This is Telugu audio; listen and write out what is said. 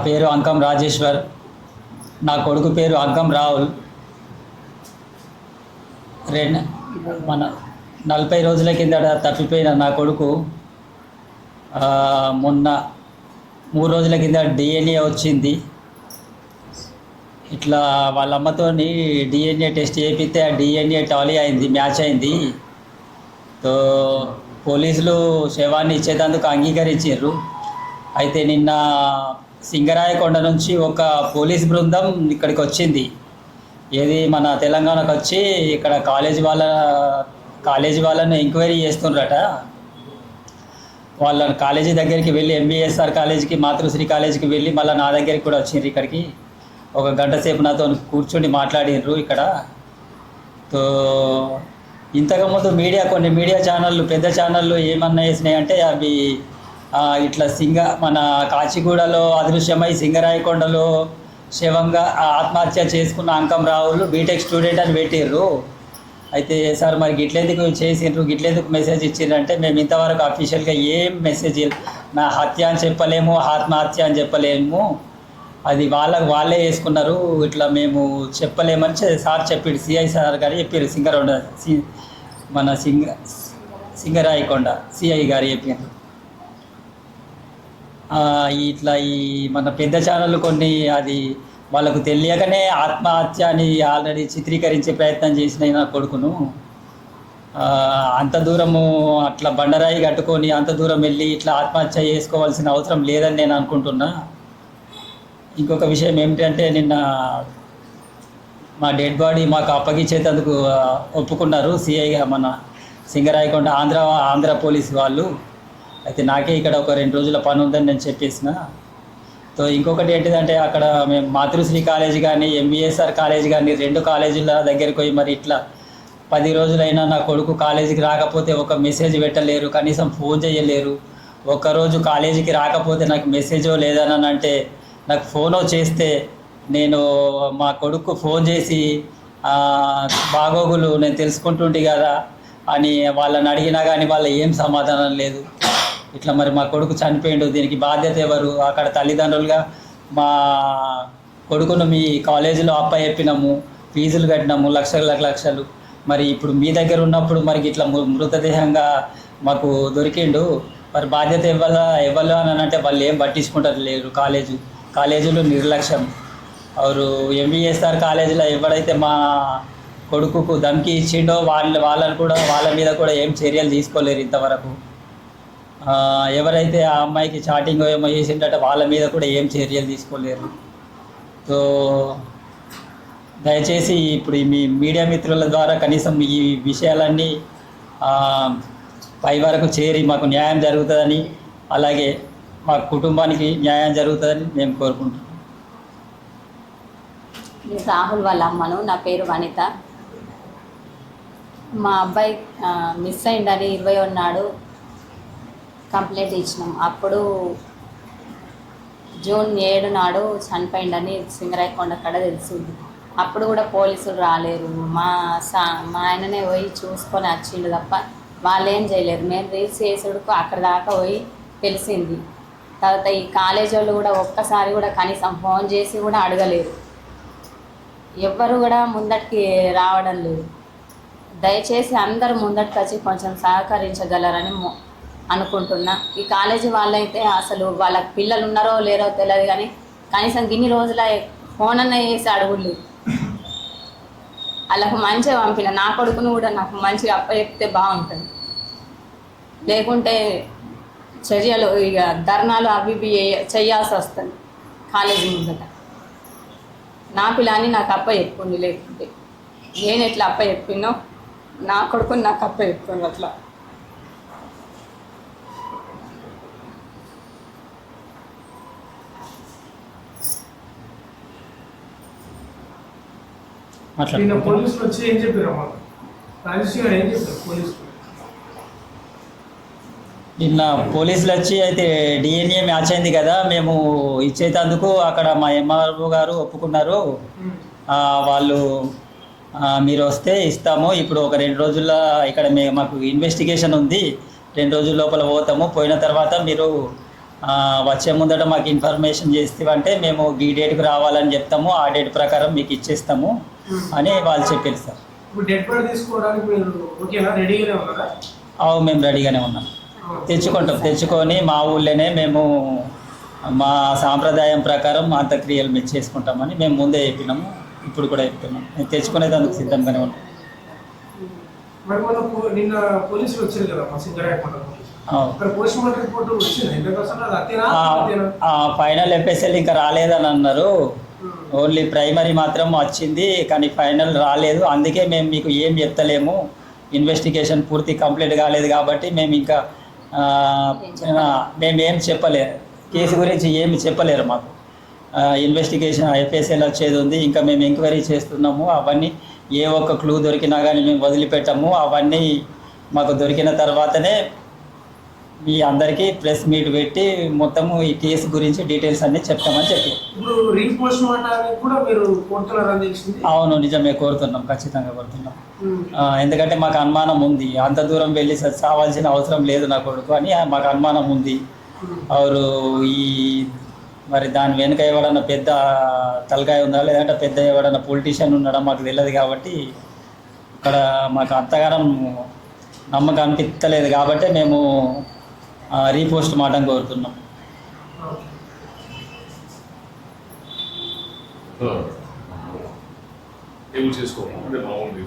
పేరు అంకం రాజేశ్వర్. నా కొడుకు పేరు అంకం రాహుల్. రెండు మన 40 రోజుల కిందట తప్పిపోయిన నా కొడుకు మొన్న 3 రోజుల కింద డిఎన్ఏ వచ్చింది. ఇట్లా వాళ్ళ అమ్మతో డిఎన్ఏ టెస్ట్ చేపిస్తే ఆ డిఎన్ఏ టాలీ అయింది, మ్యాచ్ అయింది. తో పోలీసులు శవాన్ని ఇచ్చేటందుకు అంగీకరించారు. అయితే నిన్న సింగరాయకొండ నుంచి ఒక పోలీస్ బృందం ఇక్కడికి వచ్చింది. ఏది మన తెలంగాణకు వచ్చి ఇక్కడ కాలేజీ వాళ్ళని ఎంక్వైరీ చేస్తుండ్రట. వాళ్ళ కాలేజీ దగ్గరికి వెళ్ళి ఎంబీఎస్ఆర్ కాలేజీకి, మాతృశ్రీ కాలేజీకి వెళ్ళి మళ్ళీ నా దగ్గరికి కూడా వచ్చిండ్రు. ఇక్కడికి ఒక గంట సేపు నాతో కూర్చొని మాట్లాడినరు ఇక్కడ. తో ఇంతకుముందు కొన్ని మీడియా ఛానళ్ళు, పెద్ద ఛానళ్ళు ఏమన్నా వేసినాయి అంటే అవి ఇట్లా మన కాచిగూడలో అదృశ్యమై సింగరాయకొండలో శవంగా ఆత్మహత్య చేసుకున్న అంకం రాహుల్ బీటెక్ స్టూడెంట్ అని పెట్టిర్రు. అయితే సార్ మరి గిట్లెందుకు చేసిండ్రు, గిట్లెందుకు మెసేజ్ ఇచ్చిండ్రంటే మేము ఇంతవరకు అఫీషియల్గా ఏం మెసేజ్ నా హత్య అని చెప్పలేము, ఆత్మహత్య అని చెప్పలేము, అది వాళ్ళే వేసుకున్నారు, ఇట్లా మేము చెప్పలేమని సార్ చెప్పాడు. సిఐ సార్ గారు చెప్పారు, మన సింగరాయకొండ సిఐ గారు చెప్పారు. ఇట్లా మన పెద్ద ఛానళ్ళు కొన్ని అది వాళ్ళకు తెలియకనే ఆత్మహత్య అని ఆల్రెడీ చిత్రీకరించే ప్రయత్నం చేసిన నా కొడుకును. అంత దూరము అట్లా బండరాయి కట్టుకొని అంత దూరం వెళ్ళి ఇట్లా ఆత్మహత్య చేసుకోవాల్సిన అవసరం లేదని నేను అనుకుంటున్నా. ఇంకొక విషయం ఏమిటంటే నిన్న మా డెడ్ బాడీ మాకు అప్పగించేందుకు ఒప్పుకున్నారు సిఐగా మన సింగరాయకొండ ఆంధ్ర పోలీసు వాళ్ళు. అయితే నాకే ఇక్కడ ఒక 2 రోజుల పని ఉందని నేను చెప్పేసిన. సో ఇంకొకటి ఏంటిదంటే అక్కడ మేము మాతృశ్రీ కాలేజీ కానీ ఎంబీఎస్ఆర్ కాలేజీ కానీ 2 కాలేజీల దగ్గరికి పోయి మరి ఇట్లా 10 రోజులైనా నా కొడుకు కాలేజీకి రాకపోతే ఒక మెసేజ్ పెట్టలేరు, కనీసం ఫోన్ చేయలేరు. ఒక్కరోజు కాలేజీకి రాకపోతే నాకు మెసేజో లేదని అంటే నాకు ఫోనో చేస్తే నేను మా కొడుకు ఫోన్ చేసి బాగోగులు నేను తెలుసుకుంటుంటే కదా అని వాళ్ళని అడిగినా కానీ వాళ్ళ ఏం సమాధానం లేదు. ఇట్లా మరి మా కొడుకు చనిపోయిండు, దీనికి బాధ్యత ఎవరు? అక్కడ తల్లిదండ్రులుగా మా కొడుకును మీ కాలేజీలో చెప్పినాము, ఫీజులు కట్టినాము లక్షలు. మరి ఇప్పుడు మీ దగ్గర ఉన్నప్పుడు మరి ఇట్లా మృతదేహంగా మాకు దొరికిండు, మరి బాధ్యత ఇవ్వాలి అని అంటే వాళ్ళు ఏం పట్టించుకుంటారు లేరు. కాలేజీలో నిర్లక్ష్యం. అవరు ఎంబీఎస్ఆర్ కాలేజీలో ఎవడైతే మా కొడుకుకు ధమ్కి ఇచ్చిండో వాళ్ళ మీద కూడా ఏం చర్యలు తీసుకోలేరు ఇంతవరకు. ఎవరైతే ఆ అమ్మాయికి చాటింగ్ ఏమో చేసిండట వాళ్ళ మీద కూడా ఏం చర్యలు తీసుకోలేరు. సో దయచేసి ఇప్పుడు మీ మీడియా మిత్రుల ద్వారా కనీసం ఈ విషయాలన్నీ పై వరకు చేరి మాకు న్యాయం జరుగుతుందని, అలాగే మా కుటుంబానికి న్యాయం జరుగుతుందని మేము కోరుకుంటున్నాం. రాహుల్ వాళ్ళ అమ్మను. నా పేరు వనిత. మా అబ్బాయి మిస్ అయిందని 21 నాడు కంప్లైంట్ ఇచ్చినాం. అప్పుడు జూన్ 7 నాడు చనిపోయిందని సింగరాయకొండ కాడ తెలిసింది. అప్పుడు కూడా పోలీసులు రాలేరు. మా ఆయననే పోయి చూసుకొని వచ్చిండు తప్ప వాళ్ళు ఏం చేయలేరు. మేము రీల్స్ చేసుడుకు అక్కడ దాకా పోయి తెలిసింది. తర్వాత ఈ కాలేజీ వాళ్ళు కూడా ఒక్కసారి కూడా కనీసం ఫోన్ చేసి కూడా అడగలేరు. ఎవ్వరు కూడా ముందటికి రావడం లేదు. దయచేసి అందరూ ముందటికి వచ్చి కొంచెం సహకరించగలరని అనుకుంటున్నా. ఈ కాలేజీ వాళ్ళైతే అసలు వాళ్ళ పిల్లలు ఉన్నారో లేరో తెలియదు, కానీ కనీసం గిన్ని రోజుల ఫోన్ అన్న చేసి అడుగులు. వాళ్ళకు మంచిగా పంపిన నా కొడుకును కూడా నాకు మంచిగా అప్పచెప్తే బాగుంటుంది. లేకుంటే చర్యలు ఇక ధర్నాలు అవి చేయాల్సి వస్తుంది కాలేజీ ముందట. నా పిల్లని నాకు చెప్పుకుంది, లేకుంటే నేను ఎట్లా చెప్పినో నా కొడుకుని నాకు చెప్పుకుంది. అట్లా పోలీసులు వచ్చి ఏం చెప్పారు? నిన్న పోలీసులు వచ్చి అయితే డిఎన్ఏ మ్యాచ్ అయింది కదా, మేము ఇచ్చేటందుకు అక్కడ మా ఎంఆర్ఓ గారు ఒప్పుకున్నారు. వాళ్ళు మీరు వస్తే ఇస్తాము, ఇప్పుడు ఒక 2 రోజుల్లో ఇక్కడ మాకు ఇన్వెస్టిగేషన్ ఉంది, 2 రోజుల లోపల పోతాము, పోయిన తర్వాత మీరు వచ్చే ముందట మాకు ఇన్ఫర్మేషన్ చేస్తామంటే మేము ఈ డేట్కి రావాలని చెప్తాము, ఆ డేట్ ప్రకారం మీకు ఇచ్చేస్తాము అని వాళ్ళు చెప్పారు సార్. ఇప్పుడు డెడ్ బాడీ తీసుకోవడానికి మీరు ఓకేనా, రెడీగానే ఉన్నారా? మేము రెడీగానే ఉన్నాం, తెచ్చుకొని మా ఊళ్ళోనే మేము మా సాంప్రదాయం ప్రకారం అంత్యక్రియలు మేము చేసుకుంటామని మేము ముందే చెప్పినాము, ఇప్పుడు కూడా చెప్తున్నాం. మేము తెచ్చుకునేది అందుకు సిద్ధంగానే ఉన్నాం. మరి నిన్న పోలీసులు వచ్చారు కదా మా సింగరాయకొండ పోస్ట్ మార్టం రిపోర్ట్ వచ్చింది, ఫైనల్ ఎఫ్ఎస్ఎల్ ఇంకా రాలేదని అన్నారు. ఓన్లీ ప్రైమరీ మాత్రం వచ్చింది కానీ ఫైనల్ రాలేదు. అందుకే మేము మీకు ఏం చెప్తలేము, ఇన్వెస్టిగేషన్ పూర్తి కంప్లీట్ కాలేదు కాబట్టి మేము ఇంకా మేము ఏం చెప్పలేరు, కేసు గురించి ఏమి చెప్పలేరు. మాకు ఇన్వెస్టిగేషన్ ఎఫ్ఎస్ఎల్ వచ్చేది ఉంది, ఇంకా మేము ఎంక్వైరీ చేస్తున్నాము. అవన్నీ ఏ ఒక్క క్లూ దొరికినా కానీ మేము వదిలిపెట్టాము. అవన్నీ మాకు దొరికిన తర్వాతనే మీ అందరికీ ప్రెస్ మీట్ పెట్టి మొత్తము ఈ కేసు గురించి డీటెయిల్స్ అన్నీ చెప్తామని చెప్పి. ఇప్పుడు రీపోస్ట్ మార్టానికి కూడా మీరు కోరుతున్నారని తెలిసింది? అవును, నిజమే, కోరుతున్నాం, ఖచ్చితంగా కోరుతున్నాం. ఎందుకంటే మాకు అనుమానం ఉంది, అంత దూరం వెళ్ళి చావాల్సిన అవసరం లేదు నా కొడుకు అని మాకు అనుమానం ఉంది. అవరు ఈ మరి దాని వెనుక ఎవడన్నా పెద్ద తలకాయ ఉందా లేదంటే పెద్ద ఎవడన్నా పొలిటీషియన్ ఉన్నాడా మాకు తెలియదు కాబట్టి ఇక్కడ మాకు అంతగానం నమ్మకం అనిపించలేదు కాబట్టి మేము రీపోస్ట్ మార్టం కోరుతున్నాం. టేబుల్ చేసుకోవాలి అంటే బాగుంది.